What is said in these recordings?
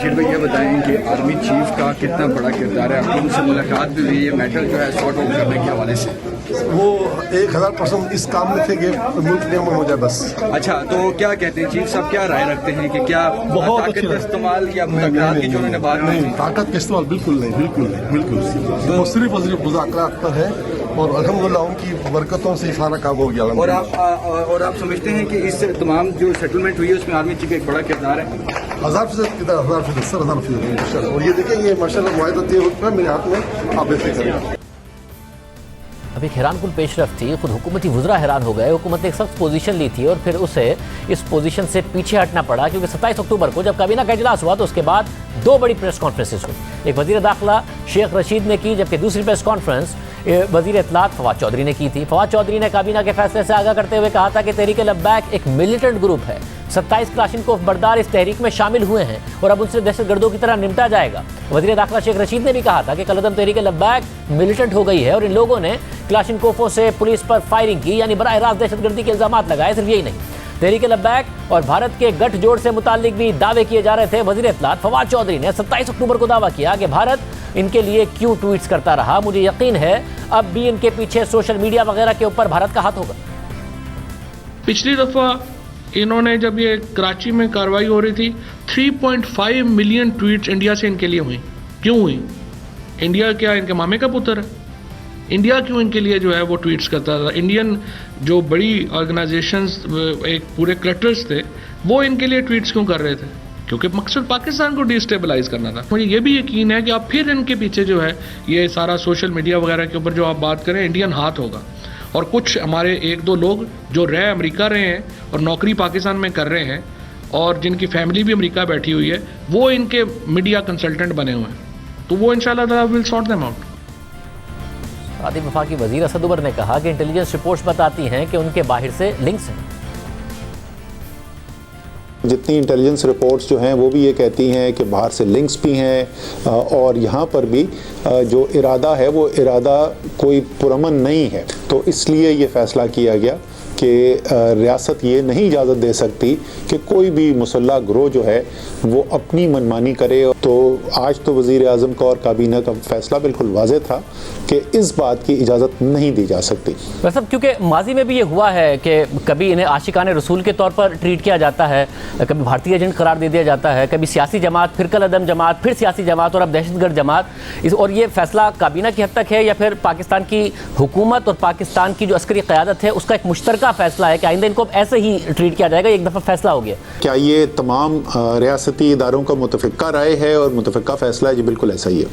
شیر بھائی یہ بتائیں کہ آرمی چیف کا کتنا بڑا کردار ہے؟ آپ کی ان سے ملاقات بھی ہوئی ہے میٹر جو ہے سارٹ آؤٹ کرنے کے حوالے سے؟ وہ 1000% اس کام میں تھے کہ ملک میں ہو جائے بس. اچھا تو کیا کہتے ہیں چیف صاحب، کیا رائے رکھتے ہیں کہ کیا طاقت کا استعمال یا مذاکرات کی جو انہوں نے بات کی؟ طاقت کا استعمال بالکل نہیں. وہ صرف اور صرف مذاکرات پر ہے اور الحمدللہ ان کی برکتوں سے سارا کام ہو گیا. اور آپ سمجھتے ہیں کہ اس تمام جو سیٹلمنٹ ہوئی ہے اس میں آرمی چیف کا ایک بڑا کردار ہے؟ 1000% کدھر 1000% سر 1000% انشاءاللہ. اور یہ دیکھیں یہ ماشاءاللہ معاہدہ طے ہوتا ہے میرے ہاتھ میں، آپ ایسے کریں. اب ایک حیران کن پیش رفت تھی، خود حکومتی وزراء حیران ہو گئے. حکومت نے ایک سخت پوزیشن لی تھی اور پھر اسے اس پوزیشن سے پیچھے ہٹنا پڑا، کیونکہ 27 اکتوبر کو جب کابینہ کا اجلاس ہوا تو اس کے بعد 2 بڑی پریس کانفرنسز ہوئی. ایک وزیر داخلہ شیخ رشید نے کی، جبکہ دوسری پریس کانفرنس وزیر اطلاعات فواد چودھری نے کی تھی. فواد چودھری نے کابینہ کے فیصلے سے آگاہ کرتے ہوئے کہا تھا کہ تحریک لبیک ایک ملیٹنٹ گروپ ہے. 27 کلاشنکوف بردار اس تحریک میں شامل ہوئے ہیں اور اب ان سے دہشت گردوں کی طرح نمٹا جائے گا. وزیر داخلہ شیخ رشید نے بھی کہا تھا کہ کالعدم تحریک لبیک ملیٹنٹ ہو گئی ہے اور ان لوگوں نے کلاشنکوفوں سے پولیس پر فائرنگ کی، یعنی براہ راست دہشت گردی کے الزامات لگائے. صرف یہی نہیں، تحریک لبیک اور بھارت کے گٹھ جوڑ سے متعلق بھی دعوے کیے جا رہے تھے. وزیر اطلاعات فواد چودھری نے 27 اکتوبر کو دعویٰ کیا کہ بھارت ان کے لیے کیوں ٹویٹس کرتا رہا. مجھے یقین ہے اب بھی ان کے پیچھے سوشل میڈیا وغیرہ کے اوپر بھارت کا ہاتھ ہوگا. پچھلی دفعہ انہوں نے جب یہ کراچی میں کارروائی ہو رہی تھی 3.5 ملین ٹویٹس انڈیا سے ان کے لیے ہوئیں. کیوں ہوئی؟ انڈیا کیا ان کے مامے کا پتر ہے؟ انڈیا کیوں ان کے لیے جو ہے وہ ٹویٹس کرتا تھا؟ انڈین جو بڑی آرگنائزیشنز ایک پورے کلٹرز تھے وہ ان کے لیے ٹویٹس کیوں کر رہے تھے؟ کیونکہ مقصد پاکستان کو ڈی اسٹیبلائز کرنا تھا. مجھے یہ بھی یقین ہے کہ اب پھر ان کے پیچھے جو ہے یہ سارا سوشل میڈیا وغیرہ کے اوپر جو آپ بات کریں انڈین ہاتھ ہوگا. اور کچھ ہمارے 1-2 لوگ جو امریکہ رہے ہیں اور نوکری پاکستان میں کر رہے ہیں اور جن کی فیملی بھی امریکہ بیٹھی ہوئی ہے وہ ان کے میڈیا کنسلٹنٹ بنے ہوئے ہیں، تو وہ انشاءاللہ تعالی ول سارٹ دیم آؤٹ. سابق وفاقی وزیر اسد عمر نے کہا کہ انٹیلیجنس رپورٹس بتاتی ہیں کہ ان کے باہر سے لنکس ہیں. جتنی انٹیلیجنس رپورٹس جو ہیں وہ بھی یہ کہتی ہیں کہ باہر سے لنکس بھی ہیں اور یہاں پر بھی جو ارادہ ہے وہ ارادہ کوئی پرامن نہیں ہے. تو اس لیے یہ فیصلہ کیا گیا کہ ریاست یہ نہیں اجازت دے سکتی کہ کوئی بھی مسلح گروہ جو ہے وہ اپنی منمانی کرے. تو آج تو وزیر اعظم کا اور کابینہ کا فیصلہ بالکل واضح تھا کہ اس بات کی اجازت نہیں دی جا سکتی. ویسے کیونکہ ماضی میں بھی یہ ہوا ہے کہ کبھی انہیں عاشقان رسول کے طور پر ٹریٹ کیا جاتا ہے، کبھی بھارتی ایجنٹ قرار دے دیا جاتا ہے، کبھی سیاسی جماعت، پھر کالعدم جماعت، پھر سیاسی جماعت اور اب دہشت گرد جماعت. اور یہ فیصلہ کابینہ کی حد تک ہے یا پھر پاکستان کی حکومت اور پاکستان کی جو عسکری قیادت ہے اس کا ایک مشترکہ فیصلہ ہے کہ آئندہ ان کو ایسے ہی ٹریٹ کیا جائے گا؟ ایک دفعہ فیصلہ ہو گیا. کیا یہ تمام ریاستی اداروں کا متفقہ رائے ہے اور متفقہ فیصلہ ہے؟ جی بالکل ایسا ہی ہے.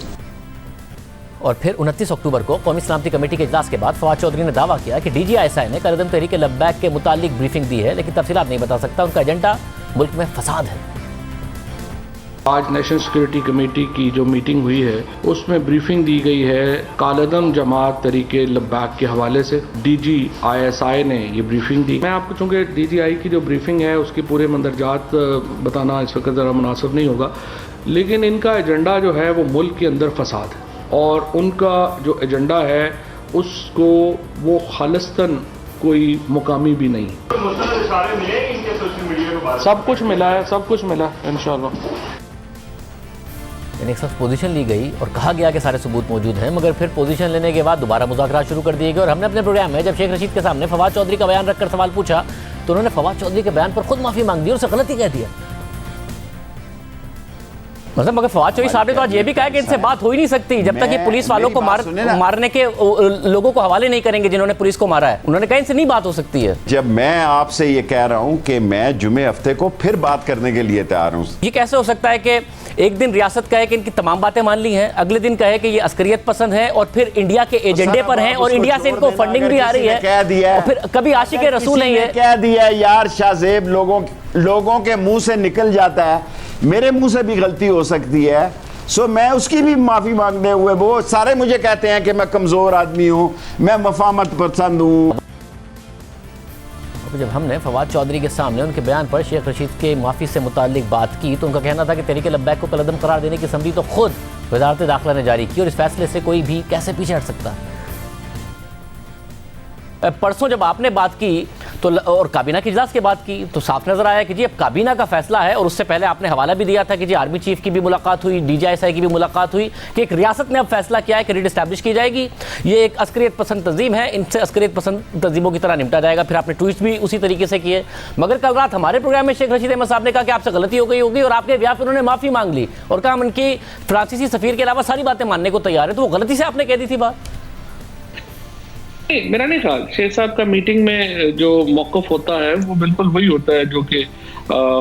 اور پھر 29 اکتوبر کو قومی سلامتی کمیٹی کے اجلاس کے بعد فواد چودھری نے دعویٰ کیا کہ D G I S I نے کالعدم تحریک لبیک کے متعلق بریفنگ دی ہے، لیکن تفصیلات نہیں بتا سکتا. ان کا ایجنڈا ملک میں فساد ہے. آج نیشنل سیکورٹی کمیٹی کی جو میٹنگ ہوئی ہے اس میں بریفنگ دی گئی ہے کالعدم جماعت تحریک لبیک کے حوالے سے. D G I S I نے یہ بریفنگ دی. میں آپ کو چونکہ ڈی جی آئی کی جو بریفنگ ہے اس کے پورے مندرجات بتانا اس وقت ذرا مناسب نہیں ہوگا، لیکن ان کا ایجنڈا جو ہے وہ ملک کے اندر فساد ہے اور ان کا جو ایجنڈا ہے اس کو وہ خالصتاً کوئی مقامی بھی نہیں. سب کچھ ملا ہے، سب کچھ ملا انشاءاللہ. یعنی ایک سخت پوزیشن لی گئی اور کہا گیا کہ سارے ثبوت موجود ہیں، مگر پھر پوزیشن لینے کے بعد دوبارہ مذاکرات شروع کر دیے گئے. اور ہم نے اپنے پروگرام میں جب شیخ رشید کے سامنے فواد چودھری کا بیان رکھ کر سوال پوچھا تو انہوں نے فواد چودھری کے بیان پر خود معافی مانگ دی اور اسے غلطی کہہ دیا. مطلب مگر فواد چودھری صاحب نے تو آج یہ بھی کہا کہ ان سے بات ہو ہی نہیں سکتی جب تک یہ پولیس والوں کو مارنے کے لوگوں کو حوالے نہیں کریں گے جنہوں نے پولیس کو مارا ہے. انہوں نے کہا ان سے نہیں بات ہو سکتی ہے. جب میں آپ سے یہ کہہ رہا ہوں کہ میں جمعے ہفتے کو پھر بات کرنے کے لیے تیار ہوں. یہ کیسے ہو سکتا ہے کہ ایک دن ریاست کہے کہ ان کی تمام باتیں مان لی ہیں، اگلے دن کہے کہ یہ عسکریت پسند ہے اور پھر انڈیا کے ایجنڈے پر ہیں اور انڈیا سے ان کو فنڈنگ بھی آ رہی ہے، اور پھر کبھی عاشق رسول نہیں ہے. کہہ دیا یار شاہ زیب لوگوں کے منہ سے نکل جاتا ہے، میرے منہ سے بھی غلطی ہو سکتی ہے. سو میں اس کی بھی معافی مانگنے ہوئے. وہ سارے مجھے کہتے ہیں کہ میں کمزور آدمی ہوں، میں مفاہمت پسند ہوں. جب ہم نے فواد چودھری کے سامنے ان کے بیان پر شیخ رشید کے معافی سے متعلق بات کی تو ان کا کہنا تھا کہ تحریک لبیک کو کالعدم قرار دینے کی اسمبلی تو خود وزارت داخلہ نے جاری کی اور اس فیصلے سے کوئی بھی کیسے پیچھے ہٹ سکتا ہے. پرسوں جب آپ نے بات کی تو اور کابینہ کے اجلاس کے بات کی تو صاف نظر آیا کہ جی اب کابینہ کا فیصلہ ہے، اور اس سے پہلے آپ نے حوالہ بھی دیا تھا کہ جی آرمی چیف کی بھی ملاقات ہوئی، ڈی جی ایس آئی کی بھی ملاقات ہوئی کہ ایک ریاست نے اب فیصلہ کیا ہے کہ ریڈ اسٹیبلش کی جائے گی، یہ ایک عسکریت پسند تنظیم ہے، ان سے عسکریت پسند تنظیموں کی طرح نمٹا جائے گا۔ پھر آپ نے ٹویٹس بھی اسی طریقے سے کیے، مگر کل رات ہمارے پروگرام میں شیخ رشید احمد صاحب نے کہا کہ آپ سے غلطی ہو گئی ہوگی، اور آپ کے بیان پہ انہوں نے معافی مانگ لی اور کہا ہم ان کی فرانسیسی سفیر کے علاوہ ساری باتیں ماننے کو تیار ہے۔ تو وہ غلطی سے آپ نے کہہ دی تھی بات؟ میرا نہیں خیال، شیخ صاحب کا میٹنگ میں جو موقف ہوتا ہے وہ بالکل وہی ہوتا ہے جو کہ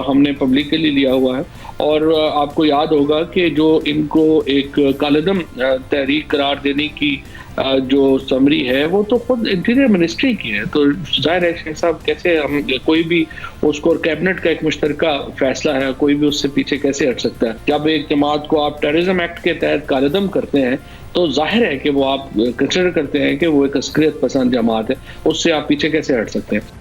ہم نے پبلکلی لیا ہوا ہے، اور آپ کو یاد ہوگا کہ جو ان کو ایک کالعدم تحریک قرار دینے کی جو سمری ہے وہ تو خود انٹیریئر منسٹری کی ہے، تو ظاہر ہے شیخ صاحب کیسے ہم کوئی بھی اس کو کیبنٹ کا ایک مشترکہ فیصلہ ہے، کوئی بھی اس سے پیچھے کیسے ہٹ سکتا ہے؟ جب ایک جماعت کو آپ ٹیررزم ایکٹ کے تحت کالعدم کرتے ہیں تو ظاہر ہے کہ وہ آپ کنسیڈر کرتے ہیں کہ وہ ایک عسکریت پسند جماعت ہے، اس سے آپ پیچھے کیسے ہٹ سکتے ہیں؟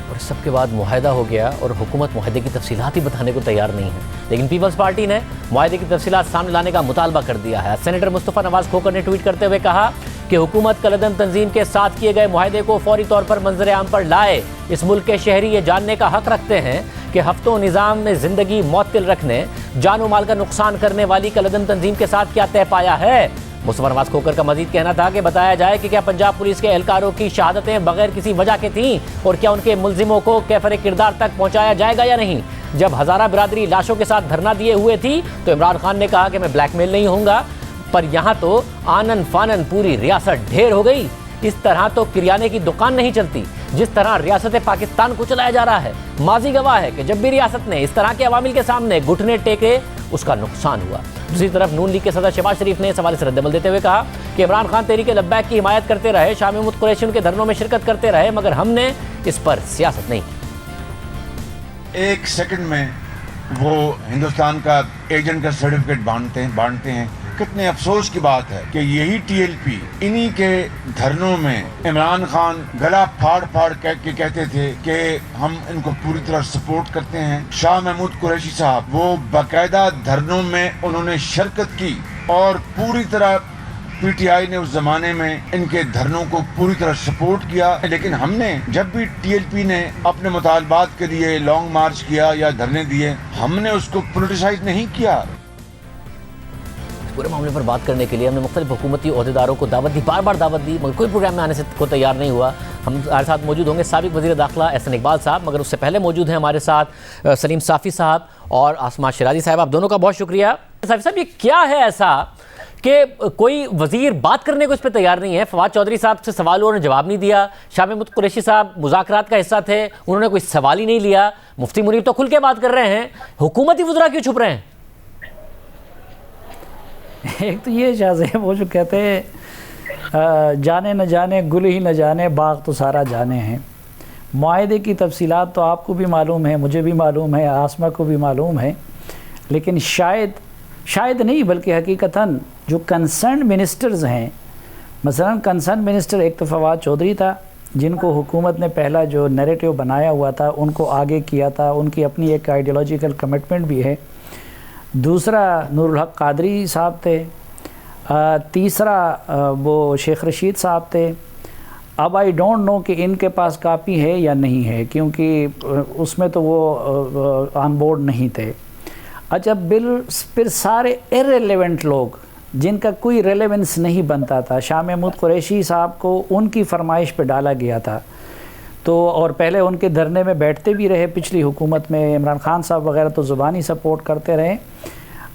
اور سب کے بعد معاہدہ ہو گیا اور حکومت معاہدے کی تفصیلات ہی بتانے کو تیار نہیں ہے، لیکن پیپلز پارٹی نے معاہدے کی تفصیلات سامنے لانے کا مطالبہ کر دیا ہے۔ سینیٹر مصطفیٰ نواز کھوکھر نے ٹویٹ کرتے ہوئے کہا کہ حکومت کالعدم تنظیم کے ساتھ کیے گئے معاہدے کو فوری طور پر منظر عام پر لائے۔ اس ملک کے شہری یہ جاننے کا حق رکھتے ہیں کہ ہفتوں نظام میں زندگی معطل رکھنے، جان و مال کا نقصان کرنے والی کالعدم تنظیم کے ساتھ کیا طے پایا ہے۔ مصطفیٰ نواز کھوکھر کا مزید کہنا تھا کہ بتایا جائے کہ کیا پنجاب پولیس کے اہلکاروں کی شہادتیں بغیر کسی وجہ کے تھیں، اور کیا ان کے ملزموں کو کیفر کردار تک پہنچایا جائے گا یا نہیں۔ جب ہزارہ برادری لاشوں کے ساتھ دھرنا دیے ہوئے تھی تو عمران خان نے کہا کہ میں بلیک میل نہیں ہوں گا، پر یہاں تو آنن فانن پوری ریاست ڈھیر ہو گئی۔ اس طرح تو کریانے کی دکان نہیں چلتی جس طرح ریاست پاکستان کو چلایا جا رہا ہے۔ ماضی گواہ ہے کہ جب بھی ریاست نے اس طرح کے عوامل کے سامنے گھٹنے ٹیکے اس کا نقصان ہوا۔ دوسری طرف نون لیگ کے صدر شہباز شریف نے اس حوالے سے رد عمل دیتے ہوئے کہا کہ عمران خان تحریک لبیک کی حمایت کرتے رہے، شاہ محمود قریشی ان کے دھرنوں میں شرکت کرتے رہے، مگر ہم نے اس پر سیاست نہیں کی۔ ایک سیکنڈ میں وہ ہندوستان کا ایجنٹ کا سرٹیفکیٹ بانٹتے ہیں۔ کتنے افسوس کی بات ہے کہ یہی ٹی ایل پی انہی کے دھرنوں میں عمران خان گلا پھاڑ کے کہتے تھے کہ ہم ان کو پوری طرح سپورٹ کرتے ہیں۔ شاہ محمود قریشی صاحب وہ باقاعدہ دھرنوں میں انہوں نے شرکت کی، اور پوری طرح پی ٹی آئی نے اس زمانے میں ان کے دھرنوں کو پوری طرح سپورٹ کیا، لیکن ہم نے جب بھی ٹی ایل پی نے اپنے مطالبات کے لیے لانگ مارچ کیا یا دھرنے دیے، ہم نے اس کو پولیٹیسائز نہیں کیا۔ پورے معاملے پر بات کرنے کے لیے ہم نے مختلف حکومتی عہدیداروں کو دعوت دی، بار دعوت دی، مگر کوئی پروگرام میں آنے سے کو تیار نہیں ہوا۔ ہمارے ساتھ موجود ہوں گے سابق وزیر داخلہ احسن اقبال صاحب، مگر اس سے پہلے موجود ہیں ہمارے ساتھ سلیم صافی صاحب اور آسما شیرازی صاحب۔ آپ دونوں کا بہت شکریہ۔ صافی صاحب، یہ کیا ہے ایسا کہ کوئی وزیر بات کرنے کو اس پہ تیار نہیں ہے؟ فواد چودھری صاحب سے سوال انہوں نے جواب نہیں دیا، شاہ محمود قریشی صاحب مذاکرات کا حصہ تھے، انہوں نے کوئی سوال ہی نہیں لیا، مفتی منیر تو کھل کے بات کر رہے ہیں، حکومتی وزراء کیوں چھپ رہے ہیں؟ ایک تو یہ شاہ وہ جو کہتے ہیں جانے نہ جانے گل ہی نہ جانے باغ تو سارا جانے ہیں۔ معاہدے کی تفصیلات تو آپ کو بھی معلوم ہے، مجھے بھی معلوم ہے، آسما کو بھی معلوم ہے، لیکن شاید نہیں بلکہ حقیقتاً جو کنسرن منسٹرز ہیں، مثلا کنسرن منسٹر ایک تو فواد چودھری تھا جن کو حکومت نے پہلا جو نیریٹو بنایا ہوا تھا ان کو آگے کیا تھا، ان کی اپنی ایک آئیڈیالوجیکل کمٹمنٹ بھی ہے۔ دوسرا نور الحق قادری صاحب تھے، تیسرا وہ شیخ رشید صاحب تھے۔ اب آئی ڈونٹ نو کہ ان کے پاس کاپی ہے یا نہیں ہے، کیونکہ اس میں تو وہ آن بورڈ نہیں تھے۔ اچھا، پھر سارے ارریلیونٹ لوگ جن کا کوئی ریلیونس نہیں بنتا تھا، شاہ محمود قریشی صاحب کو ان کی فرمائش پہ ڈالا گیا تھا، تو اور پہلے ان کے دھرنے میں بیٹھتے بھی رہے پچھلی حکومت میں، عمران خان صاحب وغیرہ تو زبانی سپورٹ کرتے رہے۔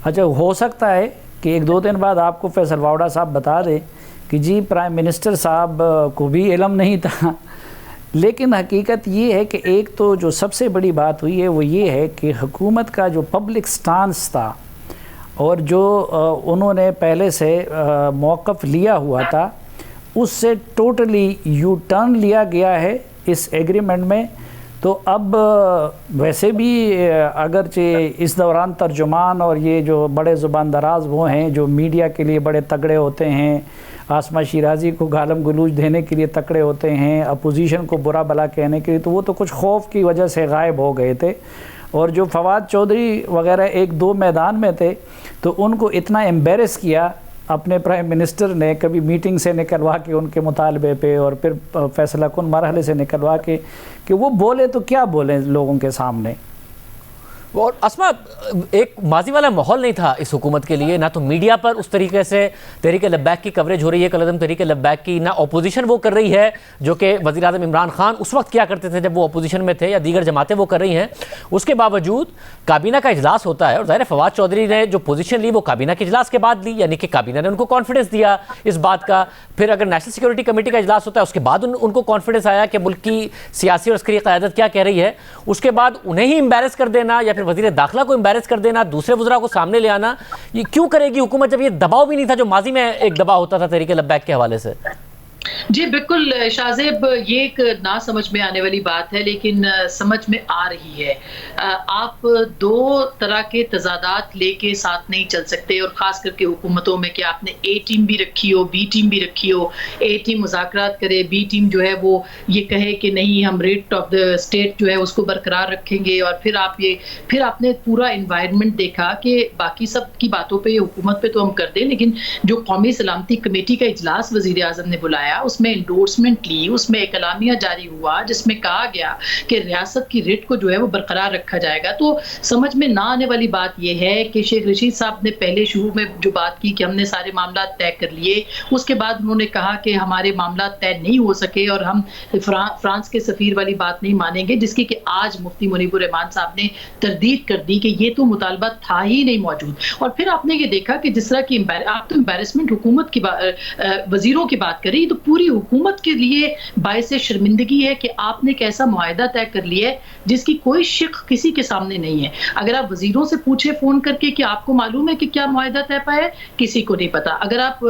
اچھا، ہو سکتا ہے کہ ایک دو دن بعد آپ کو فیصل واوڈا صاحب بتا دے کہ جی پرائم منسٹر صاحب کو بھی علم نہیں تھا، لیکن حقیقت یہ ہے کہ ایک تو جو سب سے بڑی بات ہوئی ہے وہ یہ ہے کہ حکومت کا جو پبلک سٹانس تھا اور جو انہوں نے پہلے سے موقف لیا ہوا تھا اس سے ٹوٹلی یو ٹرن لیا گیا ہے اس ایگریمنٹ میں۔ تو اب ویسے بھی اگرچہ اس دوران ترجمان اور یہ جو بڑے زبان دراز وہ ہیں جو میڈیا کے لیے بڑے تگڑے ہوتے ہیں، آسما شیرازی کو گالم گلوچ دینے کے لیے تکڑے ہوتے ہیں، اپوزیشن کو برا بلا کہنے کے لیے، تو وہ تو کچھ خوف کی وجہ سے غائب ہو گئے تھے، اور جو فواد چودھری وغیرہ ایک دو میدان میں تھے تو ان کو اتنا ایمبیرس کیا اپنے پرائم منسٹر نے کبھی میٹنگ سے نکلوا کے ان کے مطالبے پہ اور پھر فیصلہ کن مرحلے سے نکلوا کے کہ وہ بولے تو کیا بولیں لوگوں کے سامنے. اور اسما ایک ماضی والا ماحول نہیں تھا اس حکومت کے لیے، نہ تو میڈیا پر اس طریقے سے تحریک لبیک کی کوریج ہو رہی ہے کالعدم تحریک لبیک کی، نہ اپوزیشن وہ کر رہی ہے جو کہ وزیر اعظم عمران خان اس وقت کیا کرتے تھے جب وہ اپوزیشن میں تھے، یا دیگر جماعتیں وہ کر رہی ہیں. اس کے باوجود کابینہ کا اجلاس ہوتا ہے اور ظاہر فواد چودھری نے جو پوزیشن لی وہ کابینہ کے اجلاس کے بعد لی، یعنی کہ کابینہ نے ان کو کانفیڈنس دیا اس بات کا. پھر اگر نیشنل سیکورٹی کمیٹی کا اجلاس ہوتا ہے اس کے بعد ان کو کانفیڈنس آیا کہ ملک کی سیاسی اور عسکری قیادت کیا کہہ رہی ہے. اس کے بعد انہیں ہی امبیرس کر دینا یا پھر وزیر داخلہ کو امبیرس کر دینا، دوسرے وزراء کو سامنے لے آنا، یہ کیوں کرے گی حکومت جب یہ دباؤ بھی نہیں تھا جو ماضی میں ایک دباؤ ہوتا تھا تحریک لبیک کے حوالے سے؟ جی بالکل شاہزیب، یہ ایک نہ سمجھ میں آنے والی بات ہے لیکن سمجھ میں آ رہی ہے. آپ دو طرح کے تضادات لے کے ساتھ نہیں چل سکتے، اور خاص کر کے حکومتوں میں کہ آپ نے اے ٹیم بھی رکھی ہو بی ٹیم بھی رکھی ہو. اے ٹیم مذاکرات کرے، بی ٹیم جو ہے وہ یہ کہے کہ نہیں ہم ریٹ آف دا اسٹیٹ جو ہے اس کو برقرار رکھیں گے. اور پھر آپ نے پورا انوائرمنٹ دیکھا کہ باقی سب کی باتوں پہ حکومت پہ تو ہم کر دیں، لیکن جو قومی سلامتی کمیٹی کا اجلاس وزیر اعظم نے بلایا اس میں انڈورسمنٹ لی، اس میں ایک اعلامیہ جاری ہوا جس میں کہا گیا کہ ریاست کی ریٹ کو جو ہے وہ برقرار رکھا جائے گا. تو سمجھ میں نہ آنے والی بات یہ ہے کہ شیخ رشید صاحب نے پہلے شروع میں جو بات کی کہ ہم نے سارے معاملات طے کر لیے، اس کے بعد انہوں نے کہا کہ ہمارے معاملات طے نہیں ہو سکے اور ہم فرانس کے سفیر والی بات نہیں مانیں گے، جس کی کہ آج مفتی منیب الرحمان صاحب نے تردید کر دی کہ یہ تو مطالبہ تھا ہی نہیں موجود. اور پھر آپ نے یہ دیکھا کہ جس طرح کی آپ تو امبیرسمنٹ حکومت کی وزیروں کی بات کر رہی، تو پوری حکومت کے لیے باعث شرمندگی ہے کہ آپ نے ایک ایسا معاہدہ طے کر لیا ہے جس کی کوئی شق کسی کے سامنے نہیں ہے. اگر آپ وزیروں سے پوچھیں فون کر کے کہ آپ کو معلوم ہے کہ کیا معاہدہ طے پایا ہے، کسی کو نہیں پتا. اگر آپ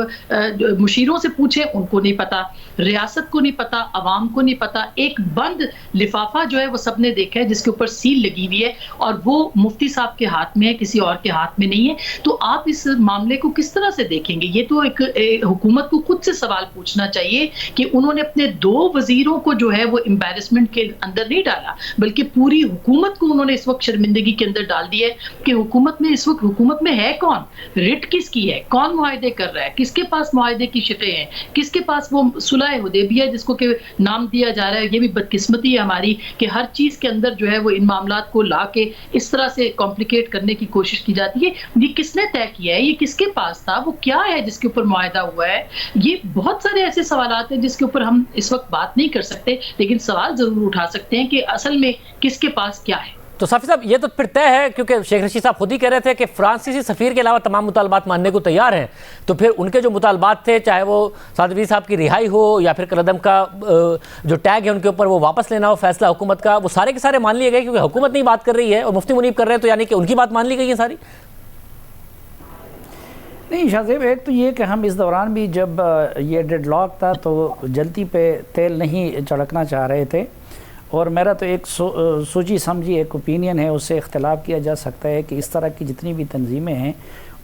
مشیروں سے پوچھیں ان کو نہیں پتا، ریاست کو نہیں پتا، عوام کو نہیں پتا. ایک بند لفافہ جو ہے وہ سب نے دیکھا ہے جس کے اوپر سیل لگی ہوئی ہے اور وہ مفتی صاحب کے ہاتھ میں ہے، کسی اور کے ہاتھ میں نہیں ہے. تو آپ اس معاملے کو کس طرح سے دیکھیں گے؟ یہ تو ایک حکومت کو خود سے سوال پوچھنا چاہیے کہ انہوں نے اپنے دو وزیروں کو جو ہے وہ امبیرسمنٹ کے اندر نہیں ڈالا، بلکہ پوری حکومت کو انہوں نے اس وقت شرمندگی کے اندر ڈال دیا ہے کہ حکومت میں اس وقت حکومت میں ہے کون، رٹ کس کی ہے، کون معاہدے کر رہا ہے، کس کے پاس معاہدے کی شقیں ہیں، کس کے پاس وہ صلح حدیبیہ جس کو کہ نام دیا جا رہا ہے. یہ بھی بدقسمتی ہے ہماری کہ ہر چیز کے اندر جو ہے وہ ان معاملات کو لا کے اس طرح سے کمپلیکیٹ کرنے کی کوشش کی جاتی ہے. یہ کس نے طے کیا ہے، یہ کس کے پاس تھا، وہ کیا ہے جس کے اوپر معاہدہ ہوا ہے؟ یہ بہت سارے ایسے سوالات ہیں جس کے اوپر ہم اس وقت بات نہیں کر سکتے، لیکن سوال ضرور اٹھا سکتے ہیں کہ اصل میں کس کے پاس کیا ہے. تو صافی صاحب یہ تو پھر طے ہے، کیونکہ شیخ رشید صاحب خود ہی کہہ رہے تھے کہ فرانسیسی سفیر کے علاوہ تمام مطالبات ماننے کو تیار ہیں. تو پھر ان کے جو مطالبات تھے، چاہے وہ سعد صاحب کی رہائی ہو یا پھر کالعدم کا جو ٹیگ ہے ان کے اوپر وہ واپس لینا ہو فیصلہ حکومت کا، وہ سارے کے سارے مان لیے گئے کیونکہ حکومت نہیں بات کر رہی ہے اور مفتی منیب کر رہے ہیں، تو یعنی کہ ان کی بات مان لی گئی ہے ساری؟ نہیں شاہزیب، ایک تو یہ کہ ہم اس دوران بھی جب یہ ڈیڈ لاک تھا تو جلتی پہ تیل نہیں چڑکنا چاہ رہے تھے، اور میرا تو ایک سوچی سمجھی ایک اوپینین ہے، اس سے اختلاف کیا جا سکتا ہے کہ اس طرح کی جتنی بھی تنظیمیں ہیں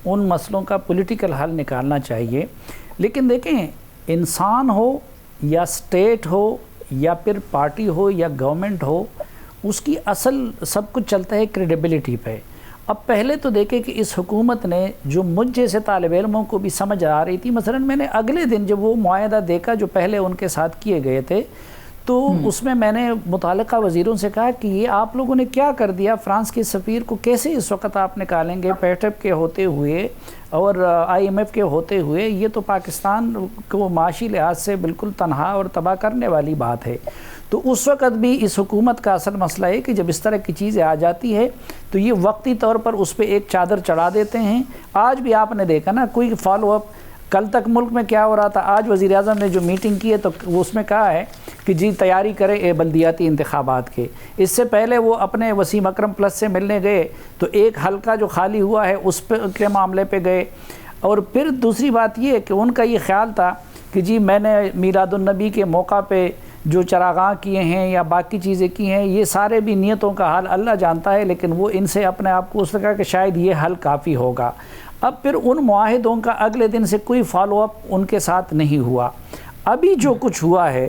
ان مسئلوں کا پولیٹیکل حل نکالنا چاہیے. لیکن دیکھیں، انسان ہو یا اسٹیٹ ہو یا پھر پارٹی ہو یا گورنمنٹ ہو، اس کی اصل سب کچھ چلتا ہے کریڈیبلٹی پہ. اب پہلے تو دیکھیں کہ اس حکومت نے جو مجھ جیسے طالب علموں کو بھی سمجھ آ رہی تھی، مثلا میں نے اگلے دن جب وہ معاہدہ دیکھا جو پہلے ان کے ساتھ کیے گئے تھے، تو اس میں نے متعلقہ وزیروں سے کہا کہ یہ آپ لوگوں نے کیا کر دیا، فرانس کے سفیر کو کیسے اس وقت آپ نکالیں گے، پیٹپ کے ہوتے ہوئے اور IMF کے ہوتے ہوئے؟ یہ تو پاکستان کو معاشی لحاظ سے بالکل تنہا اور تباہ کرنے والی بات ہے. تو اس وقت بھی اس حکومت کا اصل مسئلہ ہے کہ جب اس طرح کی چیزیں آ جاتی ہے تو یہ وقتی طور پر اس پہ ایک چادر چڑھا دیتے ہیں. آج بھی آپ نے دیکھا نا کوئی فالو اپ، کل تک ملک میں کیا ہو رہا تھا، آج وزیر اعظم نے جو میٹنگ کی ہے تو اس میں کہا ہے کہ جی تیاری کرے بلدیاتی انتخابات کے. اس سے پہلے وہ اپنے وسیم اکرم پلس سے ملنے گئے تو ایک حلقہ جو خالی ہوا ہے اس کے معاملے پہ گئے. اور پھر دوسری بات یہ کہ ان کا یہ خیال تھا کہ جی میں نے میلاد النبی کے موقع پہ جو چراغاں کیے ہیں یا باقی چیزیں کی ہیں، یہ سارے بھی نیتوں کا حال اللہ جانتا ہے، لیکن وہ ان سے اپنے آپ کو اس نے کہا کہ شاید یہ حل کافی ہوگا. اب پھر ان معاہدوں کا اگلے دن سے کوئی فالو اپ ان کے ساتھ نہیں ہوا. ابھی جو کچھ ہوا ہے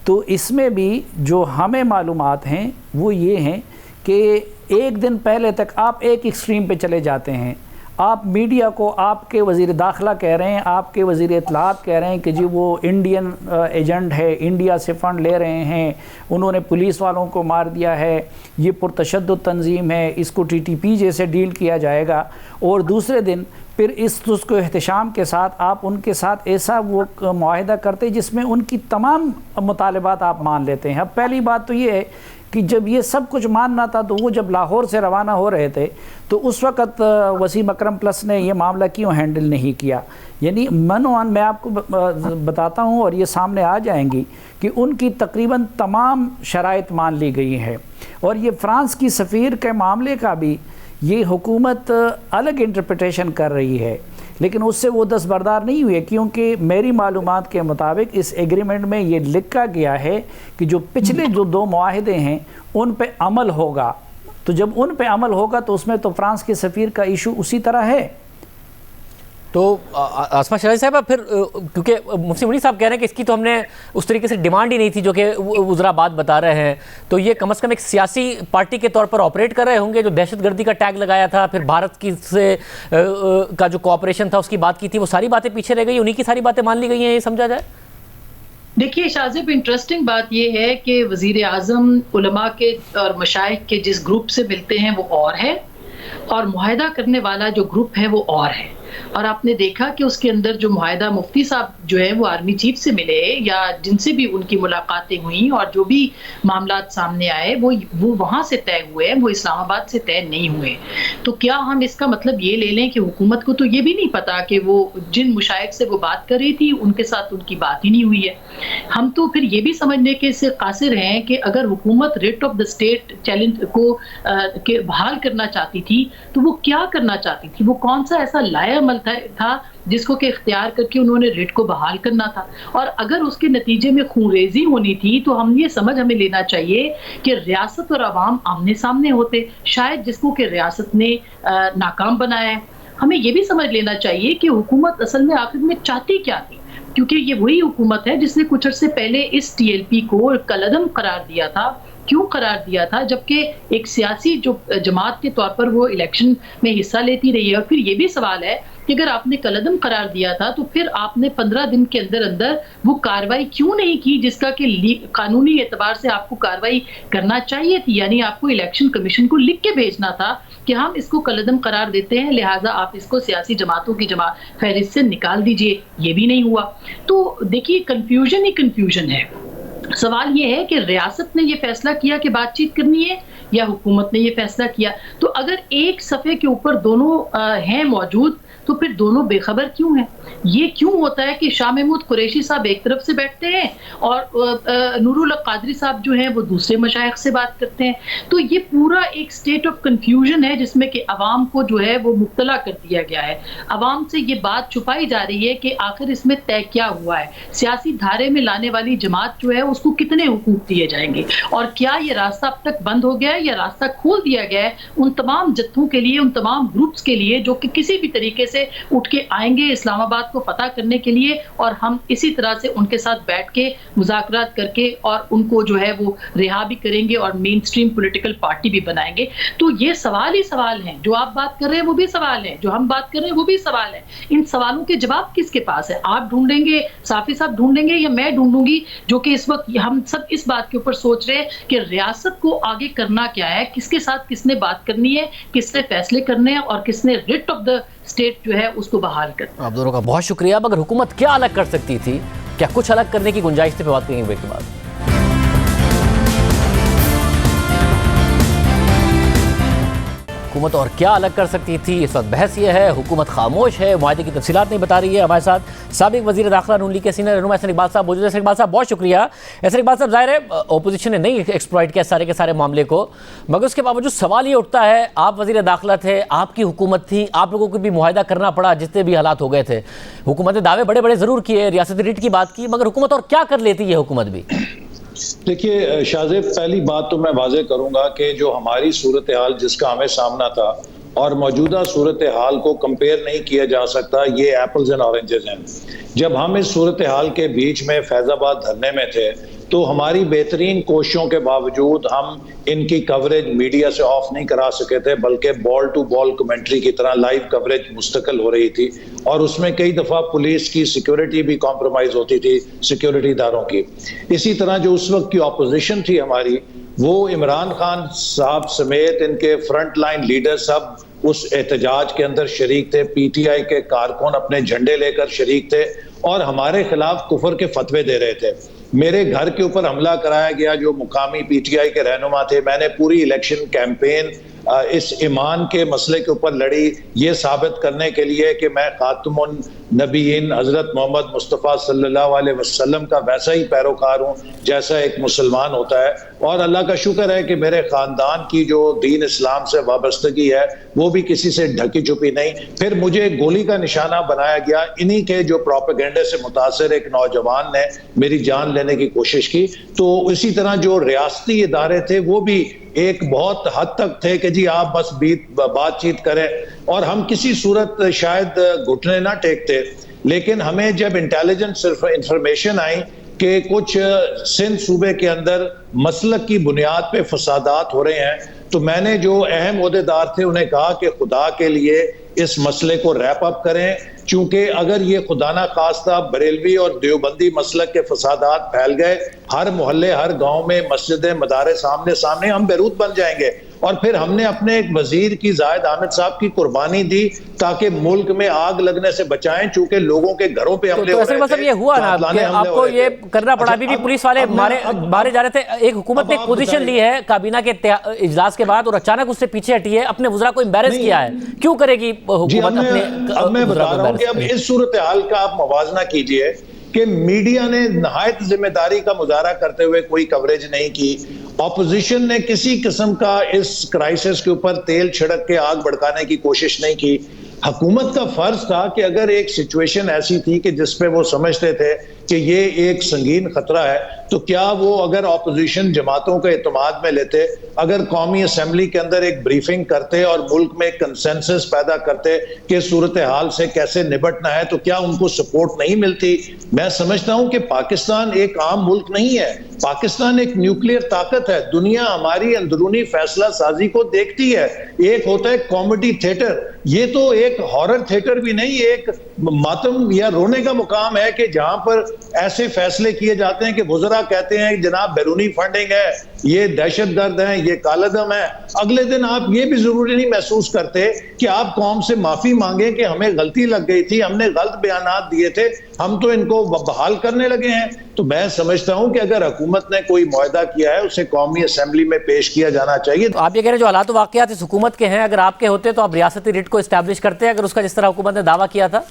تو اس میں بھی جو ہمیں معلومات ہیں وہ یہ ہیں کہ ایک دن پہلے تک آپ ایک ایکسٹریم پہ چلے جاتے ہیں. آپ میڈیا کو آپ کے وزیر داخلہ کہہ رہے ہیں, آپ کے وزیر اطلاعات کہہ رہے ہیں کہ جی وہ انڈین ایجنٹ ہے, انڈیا سے فنڈ لے رہے ہیں, انہوں نے پولیس والوں کو مار دیا ہے, یہ پرتشدد تنظیم ہے, اس کو ٹی ٹی پی جیسے ڈیل کیا جائے گا, اور دوسرے دن پھر اس کو احتشام کے ساتھ آپ ان کے ساتھ ایسا وہ معاہدہ کرتے جس میں ان کی تمام مطالبات آپ مان لیتے ہیں. اب پہلی بات تو یہ ہے کہ جب یہ سب کچھ ماننا تھا تو وہ جب لاہور سے روانہ ہو رہے تھے تو اس وقت وسیم اکرم پلس نے یہ معاملہ کیوں ہینڈل نہیں کیا؟ یعنی منوان میں آپ کو بتاتا ہوں اور یہ سامنے آ جائیں گی کہ ان کی تقریباً تمام شرائط مان لی گئی ہیں, اور یہ فرانس کی سفیر کے معاملے کا بھی یہ حکومت الگ انٹرپریٹیشن کر رہی ہے, لیکن اس سے وہ دستبردار نہیں ہوئے, کیونکہ میری معلومات کے مطابق اس ایگریمنٹ میں یہ لکھا گیا ہے کہ جو پچھلے جو 2 معاہدے ہیں ان پہ عمل ہوگا. تو جب ان پہ عمل ہوگا تو اس میں تو فرانس کے سفیر کا ایشو اسی طرح ہے. تو آسما شرازی صاحب پھر کیونکہ مفتی منیر صاحب کہہ رہے ہیں کہ اس کی تو ہم نے اس طریقے سے ڈیمانڈ ہی نہیں تھی جو کہ وزراء بات بتا رہے ہیں, تو یہ کم از کم ایک سیاسی پارٹی کے طور پر آپریٹ کر رہے ہوں گے, جو دہشت گردی کا ٹیگ لگایا تھا, پھر بھارت کی سے کا جو کوآپریشن تھا اس کی بات کی تھی, وہ ساری باتیں پیچھے رہ گئی, انہی کی ساری باتیں مان لی گئی ہیں, یہ سمجھا جائے؟ دیکھیے شاذب, انٹرسٹنگ بات یہ ہے کہ وزیر اعظم علماء کے اور مشائخ کے جس گروپ سے ملتے ہیں وہ اور ہے, اور معاہدہ کرنے والا جو گروپ ہے وہ اور ہے. اور آپ نے دیکھا کہ اس کے اندر جو معاہدہ مفتی صاحب جو ہیں وہ آرمی چیف سے ملے یا جن سے بھی ان کی ملاقاتیں ہوئیں اور جو بھی معاملات سامنے آئے وہ وہاں سے طے ہوئے, وہ اسلام آباد سے طے نہیں ہوئے. تو کیا ہم اس کا مطلب یہ لے لیں کہ حکومت کو تو یہ بھی نہیں پتا کہ وہ جن مشائخ سے وہ بات کر رہی تھی ان کے ساتھ ان کی بات ہی نہیں ہوئی ہے؟ ہم تو پھر یہ بھی سمجھنے کے سے قاصر ہیں کہ اگر حکومت rate of the state challenge کو بحال کرنا چاہتی تھی تو وہ کیا کرنا چاہتی تھی, وہ کون سا ایسا لایا عمل تھا جس کو کہ اختیار کر کے انہوں نے ریٹ کو بحال کرنا تھا؟ اور اگر اس کے نتیجے میں خونریزی ہونی تھی تو ہم یہ سمجھ ہمیں لینا چاہیے کہ ریاست اور عوام آمنے سامنے ہوتے, شاید جس کو کہ ریاست نے ناکام بنایا ہے. ہمیں یہ بھی سمجھ لینا چاہیے کہ حکومت اصل میں آخر میں چاہتی کیا تھی, کیونکہ یہ وہی حکومت ہے جس نے کچھ عرصے پہلے اس ٹی ایل پی کو کالعدم قرار دیا تھا. کیوں قرار دیا تھا؟ جبکہ ایک سیاسی جو جماعت کے طور پر وہ الیکشن میں حصہ لیتی رہی ہے. اور پھر یہ بھی سوال ہے کہ اگر آپ نے کالعدم قرار دیا تھا تو پھر آپ نے 15 دن کے اندر اندر وہ کاروائی کیوں نہیں کی جس کا کہ قانونی اعتبار سے آپ کو کاروائی کرنا چاہیے تھی؟ یعنی آپ کو الیکشن کمیشن کو لکھ کے بھیجنا تھا کہ ہم اس کو کالعدم قرار دیتے ہیں, لہٰذا آپ اس کو سیاسی جماعتوں کی فہرست سے نکال دیجئے. یہ بھی نہیں ہوا. تو دیکھیے کنفیوژن ہی کنفیوژن ہے. سوال یہ ہے کہ ریاست نے یہ فیصلہ کیا کہ بات چیت کرنی ہے یا حکومت نے یہ فیصلہ کیا؟ تو اگر ایک صفحے کے اوپر دونوں ہیں موجود تو پھر دونوں بے خبر کیوں ہیں؟ یہ کیوں ہوتا ہے کہ شاہ محمود قریشی صاحب ایک طرف سے بیٹھتے ہیں اور نور اللہ قادری صاحب جو ہیں وہ دوسرے مشائخ سے بات کرتے ہیں؟ تو یہ پورا ایک سٹیٹ آف کنفیوژن ہے جس میں کہ عوام کو جو ہے وہ مبتلا کر دیا گیا ہے. عوام سے یہ بات چھپائی جا رہی ہے کہ آخر اس میں طے کیا ہوا ہے, سیاسی دھارے میں لانے والی جماعت جو ہے اس کو کتنے حقوق دیے جائیں گے, اور کیا یہ راستہ اب تک بند ہو گیا ہے یا راستہ کھول دیا گیا ہے ان تمام جتھوں کے لیے, ان تمام گروپس کے لیے جو کہ کسی بھی طریقے سے اٹھ کے آئیں گے اسلام آباد کو فتح کرنے کے لیے, اور ہم اسی طرح سے ان کے ساتھ بیٹھ کے مذاکرات کر کے اور ان کو جو ہے وہ رہا بھی کریں گے اور مین سٹریم پولیٹیکل پارٹی بھی بنائیں گے. تو یہ سوال ہی سوال ہیں, جو آپ بات کر رہے ہیں وہ بھی سوال ہیں, جو ہم بات کر رہے ہیں وہ بھی سوال ہیں. ان سوالوں کے جواب کس کے پاس ہے؟ آپ ڈھونڈیں گے, صافی صاحب ڈھونڈیں گے, یا میں ڈھونڈوں گی؟ جو کہ اس وقت ہم سب اس بات کے اوپر سوچ رہے ہیں کہ ریاست کو آگے کرنا کیا ہے, کس کے ساتھ کس نے بات کرنی ہے, کس نے فیصلے کرنے ہیں, اور کس نے ریٹ آف دا اسٹیٹ جو ہے اس کو بحال کرنا. آپ دونوں کا بہت شکریہ. مگر حکومت کیا الگ کر سکتی تھی؟ کیا کچھ الگ کرنے کی گنجائش تھی؟ پہ بات کریں گے بریک کے بعد. حکومت اور کیا الگ کر سکتی تھی؟ اس وقت بحث یہ ہے, حکومت خاموش ہے, معاہدے کی تفصیلات نہیں بتا رہی ہے. ہمارے ساتھ سابق وزیر داخلہ نون لیگ کے سینئر رہنما احسن اقبال صاحب موجود ہیں. احسن اقبال صاحب بہت شکریہ. احسن اقبال صاحب, ظاہر ہے اپوزیشن نے نہیں ایکسپلائٹ کیا سارے کے سارے معاملے کو, مگر اس کے باوجود سوال یہ اٹھتا ہے, آپ وزیر داخلہ تھے, آپ کی حکومت تھی, آپ لوگوں کو بھی معاہدہ کرنا پڑا جتنے بھی حالات ہو گئے تھے. حکومت نے دعوے بڑے بڑے ضرور کیے, ریاستی ریٹ کی بات کی, مگر حکومت اور کیا کر لیتی ہے حکومت بھی؟ دیکھیے شاذب, پہلی بات تو میں واضح کروں گا کہ جو ہماری صورتحال جس کا ہمیں سامنا تھا اور موجودہ صورتحال کو کمپیئر نہیں کیا جا سکتا. یہ ایپلز اینڈ اورنجز ہیں. جب ہم اس صورتحال کے بیچ میں فیض آباد دھرنے میں تھے تو ہماری بہترین کوششوں کے باوجود ہم ان کی کوریج میڈیا سے آف نہیں کرا سکے تھے، بلکہ بال ٹو بال کمنٹری کی طرح لائیو کوریج مستقل ہو رہی تھی، اور اس میں کئی دفعہ پولیس کی سیکیورٹی بھی کمپرومائز ہوتی تھی، سیکیورٹی اداروں کی۔ اسی طرح جو اس وقت کی اپوزیشن تھی ہماری، وہ عمران خان صاحب سمیت ان کے فرنٹ لائن لیڈر سب اس احتجاج کے اندر شریک تھے، پی ٹی آئی کے کارکن اپنے جھنڈے لے کر شریک تھے اور ہمارے خلاف کفر کے فتوے دے رہے تھے۔ میرے گھر کے اوپر حملہ کرایا گیا، جو مقامی پی ٹی آئی کے رہنما تھے۔ میں نے پوری الیکشن کیمپین اس ایمان کے مسئلے کے اوپر لڑی، یہ ثابت کرنے کے لیے کہ میں خاتم النبیین حضرت محمد مصطفیٰ صلی اللہ علیہ وسلم کا ویسا ہی پیروکار ہوں جیسا ایک مسلمان ہوتا ہے، اور اللہ کا شکر ہے کہ میرے خاندان کی جو دین اسلام سے وابستگی ہے وہ بھی کسی سے ڈھکی چھپی نہیں۔ پھر مجھے گولی کا نشانہ بنایا گیا، انہی کے جو پروپیگنڈے سے متاثر ایک نوجوان نے میری جان لینے کی کوشش کی۔ تو اسی طرح جو ریاستی ادارے تھے وہ بھی ایک بہت حد تک تھے کہ جی آپ بس بات چیت کریں، اور ہم کسی صورت شاید گھٹنے نہ ٹیکتے، لیکن ہمیں جب انٹیلیجنس انفارمیشن آئی کہ کچھ سندھ صوبے کے اندر مسلک کی بنیاد پہ فسادات ہو رہے ہیں، تو میں نے جو اہم عہدیدار تھے انہیں کہا کہ خدا کے لیے اس مسئلے کو ریپ اپ کریں، چونکہ اگر یہ خدا نہ خواستہ بریلوی اور دیوبندی مسلک کے فسادات پھیل گئے، ہر محلے ہر گاؤں میں مسجدیں مدارس سامنے سامنے، ہم بیروت بن جائیں گے۔ اور پھر ہم نے اپنے ایک وزیر کی زاہد حامد صاحب کی قربانی دی تاکہ ملک میں آگ لگنے سے بچائیں، چونکہ لوگوں کے گھروں پہ حملے ہو رہے تھے۔ یہ ہوا نا کہ آپ کو یہ کرنا پڑا، ابھی بھی پولیس والے مارے جا رہے تھے۔ ایک حکومت نے ایک پوزیشن لی ہے کابینہ کے اجلاس کے بعد اور اچانک اس سے پیچھے ہٹی ہے، اپنے وزراء کو امبیرس کیا ہے، کیوں کرے گی حکومت اپنے؟ اب میں بتا رہا ہوں کہ اب اس صورتحال کا آپ موازنہ کیجئے کہ میڈیا نے نہایت ذمہ داری کا مظاہرہ کرتے ہوئے کوئی کوریج نہیں کی، اپوزیشن نے کسی قسم کا اس کرائسس کے اوپر تیل چھڑک کے آگ بھڑکانے کی کوشش نہیں کی۔ حکومت کا فرض تھا کہ اگر ایک سچویشن ایسی تھی کہ جس پہ وہ سمجھتے تھے کہ یہ ایک سنگین خطرہ ہے، تو کیا وہ اگر اپوزیشن جماعتوں کے اعتماد میں لیتے، اگر قومی اسمبلی کے اندر ایک بریفنگ کرتے اور ملک میں ایک کنسنسس پیدا کرتے کہ صورتحال سے کیسے نبٹنا ہے، تو کیا ان کو سپورٹ نہیں ملتی؟ میں سمجھتا ہوں کہ پاکستان ایک عام ملک نہیں ہے، پاکستان ایک نیوکلیئر طاقت ہے۔ دنیا ہماری اندرونی فیصلہ سازی کو دیکھتی ہے۔ ایک ہوتا ہے کامیڈی تھیٹر، یہ تو ایک ہارر تھیٹر بھی نہیں، ایک ماتم یا رونے کا مقام ہے کہ جہاں پر ایسے فیصلے کیے جاتے ہیں کہ وزراء کہتے ہیں جناب بیرونی فنڈنگ ہے، یہ دہشت گرد ہیں، یہ کالعدم ہے۔ اگلے دن آپ یہ بھی ضروری نہیں محسوس کرتے کہ آپ قوم سے معافی مانگیں کہ ہمیں غلطی لگ گئی تھی، ہم نے غلط بیانات دیے تھے، ہم تو ان کو بحال کرنے لگے ہیں۔ تو میں سمجھتا ہوں کہ اگر حکومت نے کوئی معاہدہ کیا ہے اسے قومی اسمبلی میں پیش کیا جانا چاہیے۔ تو آپ یہ کہہ رہے ہیں جو حالات و واقعات اس حکومت کے ہیں، اگر آپ کے ہوتے تو آپ ریاستی ریٹ کو اسٹیبلش کرتے اگر اس کا جس طرح حکومت نے دعویٰ کیا تھا؟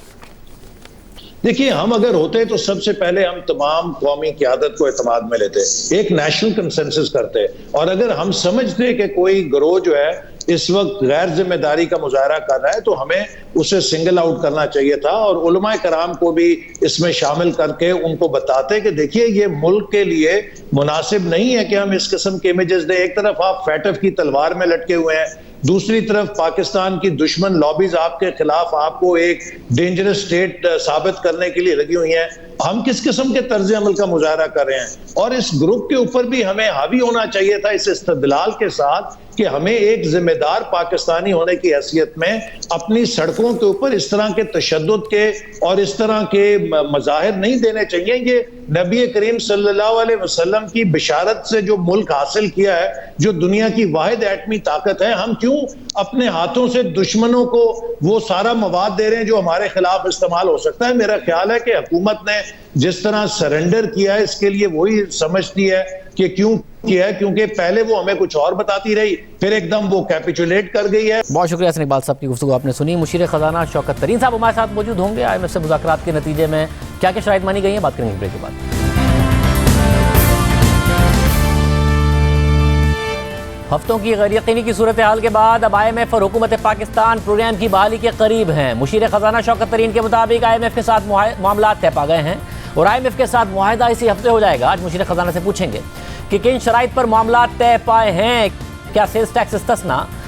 دیکھیے، ہم اگر ہوتے تو سب سے پہلے ہم تمام قومی قیادت کو اعتماد میں لیتے، ایک نیشنل کنسنسس کرتے، اور اگر ہم سمجھتے کہ کوئی گروہ جو ہے اس وقت غیر ذمہ داری کا مظاہرہ کر رہا ہے تو ہمیں اسے سنگل آؤٹ کرنا چاہیے تھا، اور علماء کرام کو بھی اس میں شامل کر کے ان کو بتاتے کہ دیکھیے یہ ملک کے لیے مناسب نہیں ہے کہ ہم اس قسم کے امیجز دیں۔ ایک طرف آپ فیٹف کی تلوار میں لٹکے ہوئے ہیں، دوسری طرف پاکستان کی دشمن لابیز آپ کے خلاف آپ کو ایک ڈینجرس سٹیٹ ثابت کرنے کے لیے لگی ہوئی ہیں۔ ہم کس قسم کے طرز عمل کا مظاہرہ کر رہے ہیں؟ اور اس گروپ کے اوپر بھی ہمیں حاوی ہونا چاہیے تھا اس استدلال کے ساتھ کہ ہمیں ایک ذمہ دار پاکستانی ہونے کی حیثیت میں اپنی سڑکوں کے اوپر اس طرح کے تشدد کے اور اس طرح کے مظاہر نہیں دینے چاہیے۔ یہ نبی کریم صلی اللہ علیہ وسلم کی بشارت سے جو ملک حاصل کیا ہے، جو دنیا کی واحد ایٹمی طاقت ہے، ہم کیوں اپنے ہاتھوں سے دشمنوں کو وہ سارا مواد دے رہے ہیں جو ہمارے خلاف استعمال ہو سکتا ہے؟ میرا خیال ہے کہ حکومت نے جس طرح سرنڈر کیا ہے اس کے لیے وہی سمجھتی ہے کہ کیوں کیا ہے، کیونکہ پہلے وہ ہمیں کچھ اور بتاتی رہی، پھر ایک دم وہ کیپیچولیٹ کر گئی ہے۔ بہت شکریہ حسن اقبال صاحب کی گفتگو آپ نے سنی۔ مشیر خزانہ شوکت ترین صاحب ہمارے ساتھ موجود ہوں گے۔ IMF سے مذاکرات کے نتیجے میں کیا کیا شرائط مانی گئی ہیں، بات کریں گے بریک کے بعد۔ ہفتوں کی غیر یقینی کی صورتحال کے بعد اب IMF اور حکومت پاکستان پروگرام کی بحالی کے قریب ہیں۔ مشیر خزانہ شوکت ترین کے مطابق IMF کے ساتھ معاملات طے پا گئے ہیں اور IMF کے ساتھ معاہدہ اسی ہفتے ہو جائے گا۔ آج مشیر خزانہ سے پوچھیں گے کہ کن شرائط پر معاملات طے پائے ہیں، کیا سیلز ٹیکس استثنا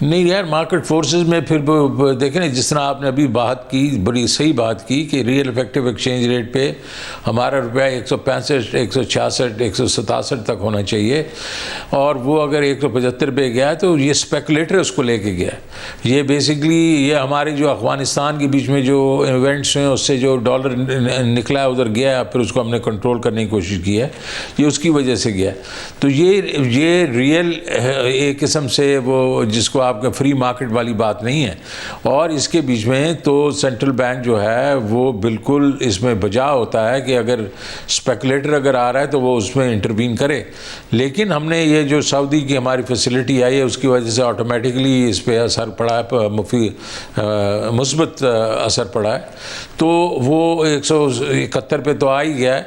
نہیں یار، مارکیٹ فورسز میں پھر دیکھیں نا، جس طرح آپ نے ابھی بات کی، بڑی صحیح بات کی کہ ریئل افیکٹو ایکسچینج ریٹ پہ ہمارا روپیہ 165 166 167 تک ہونا چاہیے، اور وہ اگر 175 پہ گیا تو یہ اسپیکولیٹر اس کو لے کے گیا. یہ بیسکلی یہ ہمارے جو افغانستان کے بیچ میں جو ایونٹس ہیں اس سے جو ڈالر نکلا ہے ادھر گیا، پھر اس کو ہم نے کنٹرول کرنے کی کوشش کی ہے، یہ اس کی وجہ سے گیا. تو یہ ریئل ایک قسم سے وہ جس کو آپ کا فری مارکیٹ والی بات نہیں ہے. اور اس کے بیچ میں تو سینٹرل بینک جو ہے وہ بالکل اس میں بجا ہوتا ہے کہ اگر اسپیکولیٹر اگر آ رہا ہے تو وہ اس میں انٹروین کرے. لیکن ہم نے یہ جو سعودی کی ہماری فیسلٹی آئی ہے اس کی وجہ سے آٹومیٹکلی اس پہ اثر پڑا ہے، مثبت اثر پڑا ہے. تو وہ 171 پہ تو آ ہی گیا ہے.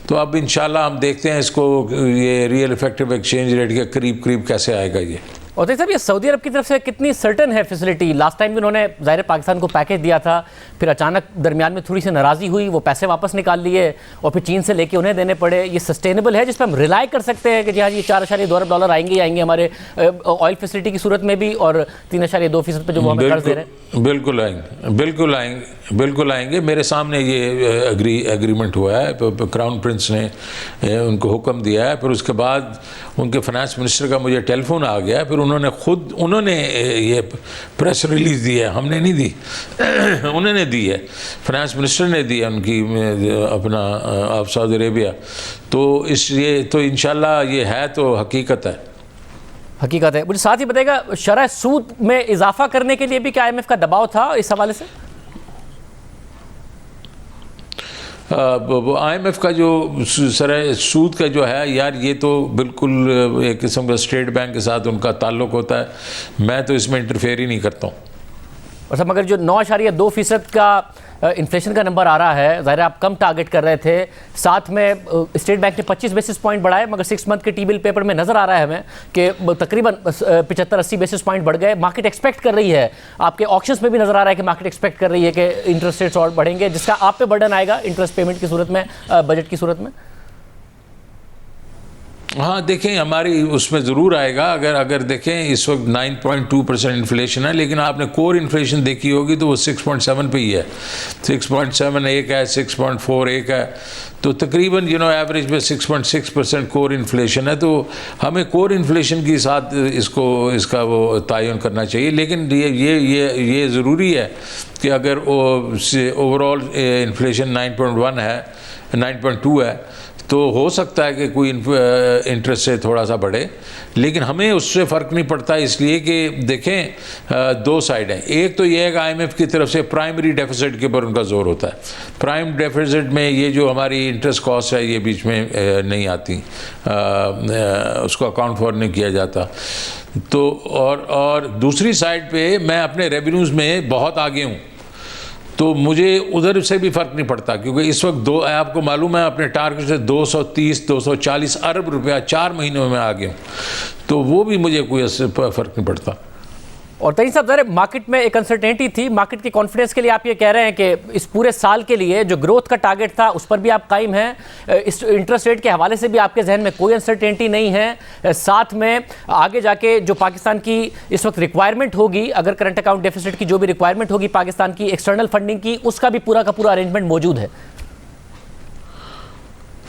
تو اب انشاءاللہ ہم دیکھتے ہیں اس کو یہ ریئل افیکٹو ایکسچینج ریٹ کے قریب کیسے آئے گا. یہ اور صاحب یہ سعودی عرب کی طرف سے کتنی سرٹن ہے فیسلٹی؟ لاسٹ ٹائم بھی انہوں نے ظاہر پاکستان کو پیکیج دیا تھا، پھر اچانک درمیان میں تھوڑی سی ناراضی ہوئی، وہ پیسے واپس نکال لیے اور پھر چین سے لے کے انہیں دینے پڑے. یہ سسٹینیبل ہے جس پہ ہم ریلائی کر سکتے ہیں کہ جی ہاں یہ 4.2 ارب ڈالر آئیں گے ہمارے آئل فیسلٹی کی صورت میں بھی، اور 3.2% پہ جو وہ ہمیں قرض دے رہے ہیں؟ بالکل آئیں گے. میرے سامنے یہ ایگریمنٹ ہوا ہے، کراؤن پرنس نے ان کو حکم دیا ہے. پھر اس کے بعد ان کے فائنانس منسٹر کا مجھے ٹیلی فون آ گیا، پھر انہوں نے یہ پریس ریلیز دی ہے، ہم نے نہیں دی، انہوں نے دی ہے، فائنانس منسٹر نے دی ہے ان کی اپنا آف سعودی عربیہ. تو اس لیے تو انشاءاللہ یہ ہے تو حقیقت ہے. مجھے ساتھ ہی بتائے گا، شرح سود میں اضافہ کرنے کے لیے بھی کیا آئی ایم ایف کا دباؤ تھا اس حوالے سے؟ آئی ایم ایف کا جو شرح سود کا جو ہے یار، یہ تو بالکل ایک قسم کا اسٹیٹ بینک کے ساتھ ان کا تعلق ہوتا ہے. میں تو اس میں انٹرفیئر ہی نہیں کرتا ہوں. اور صاحب مگر جو 9.2% کا انفلیشن کا نمبر آ رہا ہے، ظاہر آپ کم ٹارگٹ کر رہے تھے، ساتھ میں اسٹیٹ بینک نے 25 بیسس پوائنٹ بڑھائے، مگر 6 منتھ کے ٹی بل پیپر میں نظر آ رہا ہے ہمیں کہ تقریباً 75-80 بیسس پوائنٹ بڑھ گئے. مارکیٹ ایکسپیکٹ کر رہی ہے، آپ کے آکشنز میں بھی نظر آ رہا ہے کہ مارکیٹ ایکسپیکٹ کر رہی ہے کہ انٹرسٹ ریٹس اور بڑھیں گے، جس کا آپ پہ برڈن آئے گا انٹرسٹ پیمنٹ کی صورت میں، بجٹ کی صورت میں. ہاں دیکھیں، ہماری اس میں ضرور آئے گا. اگر دیکھیں اس وقت 9.2% انفلیشن ہے، لیکن آپ نے کور انفلیشن دیکھی ہوگی تو وہ 6.7 پہ ہی ہے. 6.7 ایک ہے، 6.4 ایک ہے، تو تقریباً ایوریج میں 6.6% کور انفلیشن ہے. تو ہمیں کور انفلیشن کے ساتھ اس کا وہ تعین کرنا چاہیے. لیکن یہ ضروری ہے کہ اگر اوور آل انفلیشن 9.1 ہے، 9.2 ہے، تو ہو سکتا ہے کہ کوئی انٹرسٹ سے تھوڑا سا بڑھے، لیکن ہمیں اس سے فرق نہیں پڑتا. اس لیے کہ دیکھیں دو سائڈ ہیں. ایک تو یہ ہے کہ آئی ایم ایف کی طرف سے پرائمری ڈیفیسٹ کے اوپر ان کا زور ہوتا ہے. پرائم ڈیفیسٹ میں یہ جو ہماری انٹرسٹ کاسٹ ہے یہ بیچ میں نہیں آتی، اس کو اکاؤنٹ فار نہیں کیا جاتا. تو اور دوسری سائڈ پہ میں اپنے ریونیوز میں بہت آگے ہوں، تو مجھے ادھر سے بھی فرق نہیں پڑتا، کیونکہ اس وقت آپ کو معلوم ہے اپنے ٹارگٹ سے 230-240 ارب روپیہ 4 مہینوں میں آگے ہوں، تو وہ بھی مجھے کوئی فرق نہیں پڑتا. اور تعین صاحب ذرا مارکیٹ میں ایک انسرٹینٹی تھی، مارکیٹ کی کانفیڈنس کے لیے آپ یہ کہہ رہے ہیں کہ اس پورے سال کے لیے جو گروتھ کا ٹارگٹ تھا اس پر بھی آپ قائم ہیں، اس انٹرسٹ ریٹ کے حوالے سے بھی آپ کے ذہن میں کوئی انسرٹینٹی نہیں ہے، ساتھ میں آگے جا کے جو پاکستان کی اس وقت ریکوائرمنٹ ہوگی، اگر کرنٹ اکاؤنٹ ڈیفیسٹ کی جو بھی ریکوائرمنٹ ہوگی پاکستان کی ایکسٹرنل فنڈنگ کی، اس کا بھی پورا کا پورا ارینجمنٹ موجود ہے.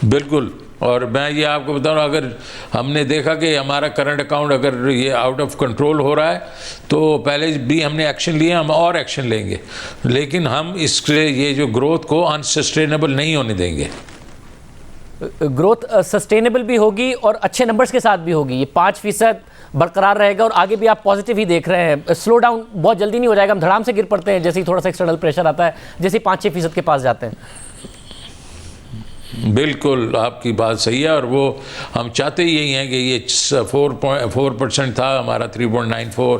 بالکل. اور میں یہ آپ کو بتاؤں، اگر ہم نے دیکھا کہ ہمارا کرنٹ اکاؤنٹ اگر یہ آؤٹ آف کنٹرول ہو رہا ہے تو پہلے بھی ہم نے ایکشن لیا، ہم اور ایکشن لیں گے، لیکن ہم اس سے یہ جو گروتھ کو انسسٹینیبل نہیں ہونے دیں گے. گروتھ سسٹینیبل بھی ہوگی اور اچھے نمبرز کے ساتھ بھی ہوگی، یہ 5% برقرار رہے گا، اور آگے بھی آپ پازیٹیو ہی دیکھ رہے ہیں. سلو ڈاؤن بہت جلدی نہیں ہو جائے گا، ہم دھڑام سے گر پڑتے ہیں جیسے ہی تھوڑا سا ایکسٹرنل پریشر آتا ہے، جیسے 5-6% کے پاس جاتے ہیں. بالکل آپ کی بات صحیح ہے، اور وہ ہم چاہتے یہی ہیں کہ یہ 4% تھا ہمارا 3.94،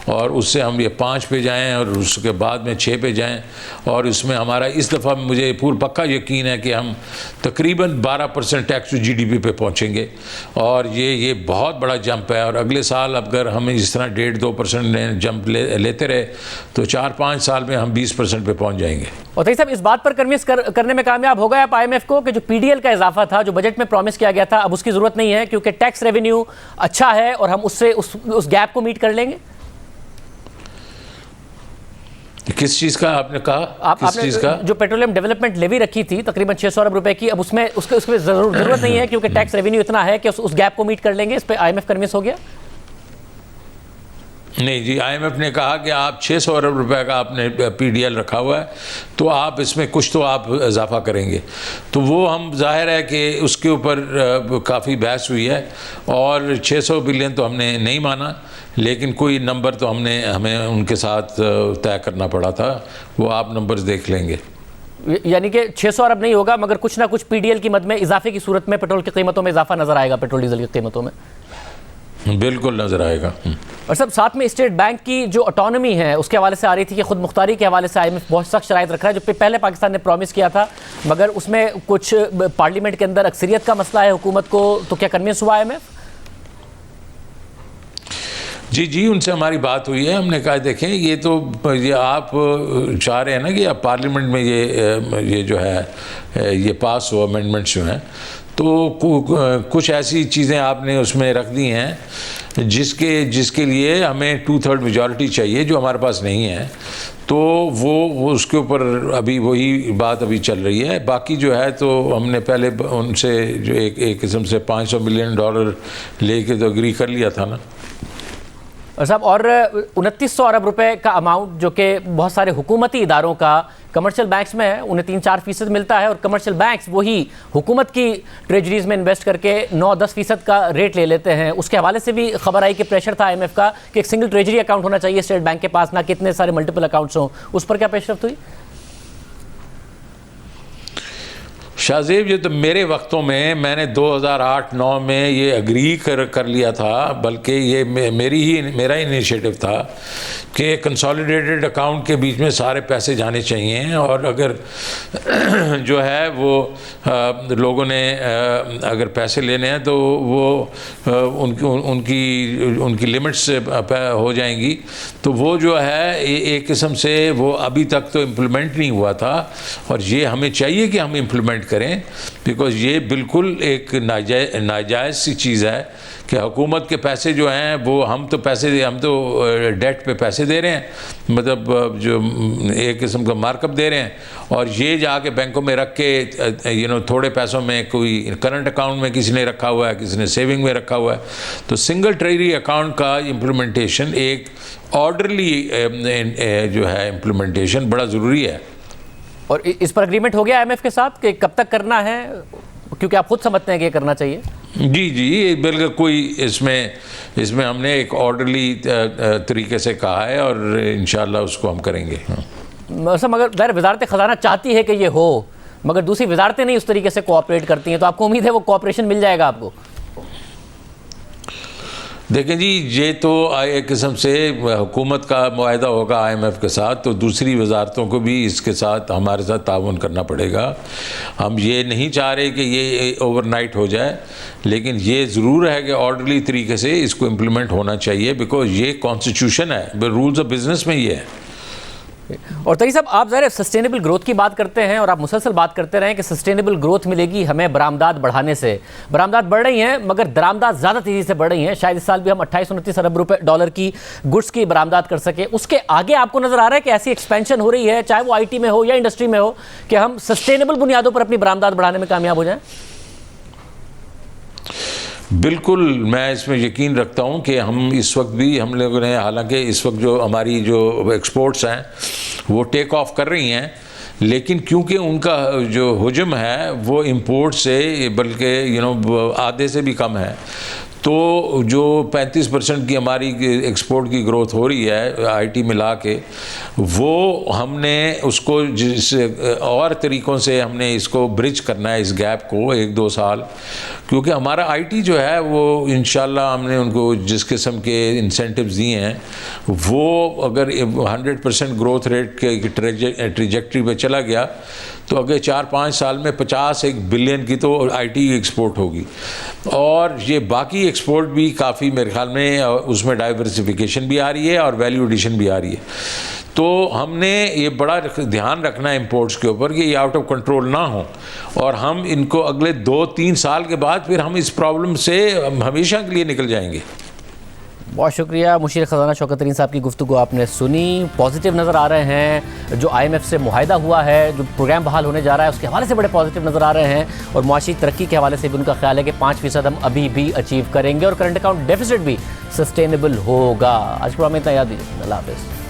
اور اس سے ہم یہ 5 پہ جائیں اور اس کے بعد میں 6 پہ جائیں. اور اس میں ہمارا اس دفعہ مجھے پکا یقین ہے کہ ہم تقریباً 12% tax to G D P پہ پہنچیں گے، اور یہ بہت بڑا جمپ ہے. اور اگلے سال اگر ہم اس طرح 1.5-2% جمپ لیتے رہے تو 4-5 سال میں ہم 20% پہ پہنچ جائیں گے. اور صاحب اس بات پر کنوینس کرنے میں کامیاب ہو گیا آپ آئی ایم ایف کو کہ جو پی ڈی ایل کا اضافہ تھا جو بجٹ میں پرومس کیا گیا تھا اب اس کی ضرورت نہیں ہے، کیونکہ ٹیکس ریونیو اچھا ہے اور ہم اس سے اس گیپ کو میٹ کر لیں گے؟ کس چیز کا آپ نے کہا؟ کس چیز کا؟ جو پیٹرولیم ڈیولپمنٹ لیوی رکھی تھی تقریباً 600 ارب روپے کی، اب اس میں اس کے ضرورت نہیں ہے کیونکہ ٹیکس ریونیو اتنا ہے کہ اس گیپ کو میٹ کر لیں گے. اس پہ آئی ایم ایف کنوینس ہو گیا؟ نہیں جی، آئی ایم ایف نے کہا کہ آپ 600 ارب روپے کا آپ نے پی ڈی ایل رکھا ہوا ہے تو آپ اس میں کچھ تو آپ اضافہ کریں گے. تو وہ ہم ظاہر ہے کہ اس کے اوپر کافی بحث ہوئی ہے اور 600 بلین تو ہم نے نہیں مانا، لیکن کوئی نمبر تو ہمیں ان کے ساتھ طے کرنا پڑا تھا، وہ آپ نمبرز دیکھ لیں گے. یعنی کہ 600 ارب نہیں ہوگا مگر کچھ نہ کچھ پی ڈی ایل کی مد میں اضافے کی صورت میں پیٹرول کی قیمتوں میں اضافہ نظر آئے گا، پیٹرول ڈیزل کی قیمتوں میں بالکل نظر آئے گا. اور سب ساتھ میں اسٹیٹ بینک کی جو اٹانومی ہے اس کے حوالے سے آ رہی تھی کہ خود مختاری کے حوالے سے آئی ایم ایف بہت سخت شرائط رکھ رہا ہے، جو پہلے پاکستان نے پرومس کیا تھا، مگر اس میں کچھ پارلیمنٹ کے اندر اکثریت کا مسئلہ ہے حکومت کو، تو کیا کنوینس ہوا آئی ایم ایف؟ جی ان سے ہماری بات ہوئی ہے. ہم نے کہا دیکھیں یہ تو یہ آپ چاہ رہے ہیں نا کہ اب پارلیمنٹ میں یہ جو ہے یہ پاس ہو امینڈمنٹس جو ہیں، تو کچھ ایسی چیزیں آپ نے اس میں رکھ دی ہیں جس کے لیے ہمیں 2/3 میجورٹی چاہیے جو ہمارے پاس نہیں ہے. تو وہ اس کے اوپر ابھی وہی بات ابھی چل رہی ہے. باقی جو ہے تو ہم نے پہلے ان سے جو ایک قسم سے $500 ملین لے کے تو اگری کر لیا تھا نا. صاحب اور 2900 ارب روپے کا اماؤنٹ جو کہ بہت سارے حکومتی اداروں کا کمرشل بینکس میں ہے، انہیں 3-4% ملتا ہے اور کمرشل بینکس وہی حکومت کی ٹریجریز میں انویسٹ کر کے 9-10% کا ریٹ لے لیتے ہیں. اس کے حوالے سے بھی خبر آئی کہ پریشر تھا آئی ایم ایف کا کہ ایک سنگل ٹریجری اکاؤنٹ ہونا چاہیے اسٹیٹ بینک کے پاس، نہ کہ اتنے سارے ملٹیپل اکاؤنٹس ہوں. اس پر کیا پیش رفت ہوئی؟ شاہ زیب یہ تو میرے وقتوں میں نے 2008-9 میں یہ اگری کر لیا تھا، بلکہ یہ میرا انیشیٹو تھا کہ کنسالیڈیٹڈ اکاؤنٹ کے بیچ میں سارے پیسے جانے چاہیے، اور اگر جو ہے وہ لوگوں نے اگر پیسے لینے ہیں تو وہ ان کی لمٹس ہو جائیں گی. تو وہ جو ہے ایک قسم سے وہ ابھی تک تو امپلیمنٹ نہیں ہوا تھا، اور یہ ہمیں چاہیے کہ ہم امپلیمنٹ کریں، بیکاز یہ بالکل ایک ناجائز سی چیز ہے کہ حکومت کے پیسے جو ہیں وہ ہم تو ڈیٹ پہ پیسے دے رہے ہیں، مطلب جو ایک قسم کا مارک اپ دے رہے ہیں، اور یہ جا کے بینکوں میں رکھ کے تھوڑے پیسوں میں کوئی کرنٹ اکاؤنٹ میں کسی نے رکھا ہوا ہے، کسی نے سیونگ میں رکھا ہوا ہے. تو سنگل ٹریجری اکاؤنٹ کا امپلیمنٹیشن ایک آرڈرلی جو ہے امپلیمنٹیشن بڑا ضروری ہے. اور اس پر اگریمنٹ ہو گیا آئی ایم ایف کے ساتھ کہ کب تک کرنا ہے، کیونکہ آپ خود سمجھتے ہیں کہ یہ کرنا چاہیے؟ جی بالکل کوئی اس میں ہم نے ایک آرڈرلی طریقے سے کہا ہے اور انشاءاللہ اس کو ہم کریں گے. مگر ظاہر وزارت خزانہ چاہتی ہے کہ یہ ہو، مگر دوسری وزارتیں نہیں اس طریقے سے کوآپریٹ کرتی ہیں، تو آپ کو امید ہے وہ کوآپریشن مل جائے گا آپ کو؟ دیکھیں جی یہ تو ایک قسم سے حکومت کا معاہدہ ہوگا آئی ایم ایف کے ساتھ، تو دوسری وزارتوں کو بھی اس کے ساتھ ہمارے ساتھ تعاون کرنا پڑے گا. ہم یہ نہیں چاہ رہے کہ یہ اوور نائٹ ہو جائے، لیکن یہ ضرور ہے کہ آرڈرلی طریقے سے اس کو امپلیمنٹ ہونا چاہیے، بیکاز یہ کانسٹیٹیوشن ہے، رولز آف بزنس میں یہ ہے. اور طریق صاحب آپ ظاہر سسٹینیبل گروتھ کی بات کرتے ہیں اور آپ مسلسل بات کرتے رہے کہ سسٹینیبل گروتھ ملے گی ہمیں برآمدات بڑھانے سے. برآمدات بڑھ رہی ہیں مگر درآمدات زیادہ تیزی سے بڑھ رہی ہیں، شاید اس سال بھی ہم 28-29 ارب ڈالر کی گڈس کی برآمدات کر سکیں. اس کے آگے آپ کو نظر آ رہا ہے کہ ایسی ایکسپینشن ہو رہی ہے چاہے وہ آئی ٹی میں ہو یا انڈسٹری میں ہو کہ ہم سسٹینیبل بنیادوں پر اپنی برآمدات بڑھانے میں کامیاب ہو جائیں؟ بالکل میں اس میں یقین رکھتا ہوں کہ ہم اس وقت بھی ہم لوگوں نے، حالانکہ اس وقت جو ہماری جو ایکسپورٹس ہیں وہ ٹیک آف کر رہی ہیں، لیکن کیونکہ ان کا جو حجم ہے وہ امپورٹ سے بلکہ آدھے سے بھی کم ہے، تو جو 35% کی ہماری ایکسپورٹ کی گروتھ ہو رہی ہے آئی ٹی ملا کے، وہ ہم نے اس کو جس اور طریقوں سے ہم نے اس کو برج کرنا ہے اس گیپ کو 1-2 سال، کیونکہ ہمارا آئی ٹی جو ہے وہ انشاءاللہ ہم نے ان کو جس قسم کے انسینٹیوز دیے ہیں وہ اگر 100% گروتھ ریٹ کے ٹریجیکٹری پہ چلا گیا تو اگلے 4-5 سال میں 51 بلین کی تو آئی ٹی ایکسپورٹ ہوگی، اور یہ باقی ایکسپورٹ بھی کافی میرے خیال میں اس میں ڈائیورسفیکیشن بھی آ رہی ہے اور ویلیو ایڈیشن بھی آ رہی ہے. تو ہم نے یہ بڑا دھیان رکھنا ہے امپورٹس کے اوپر کہ یہ آؤٹ آف کنٹرول نہ ہوں، اور ہم ان کو اگلے 2-3 سال کے بعد پھر ہم اس پرابلم سے ہمیشہ کے لیے نکل جائیں گے. بہت شکریہ مشیر خزانہ شوکت ترین صاحب کی گفتگو آپ نے سنی. پازیٹیو نظر آ رہے ہیں, جو IMF سے معاہدہ ہوا ہے, جو پروگرام بحال ہونے جا رہا ہے اس کے حوالے سے بڑے پازیٹیو نظر آ رہے ہیں, اور معاشی ترقی کے حوالے سے بھی ان کا خیال ہے کہ 5% ہم ابھی بھی اچیو کریں گے اور کرنٹ اکاؤنٹ ڈیفیسٹ بھی سسٹینیبل ہوگا. آج پروگرام میں اتنا یاد دیجیے. اللہ حافظ.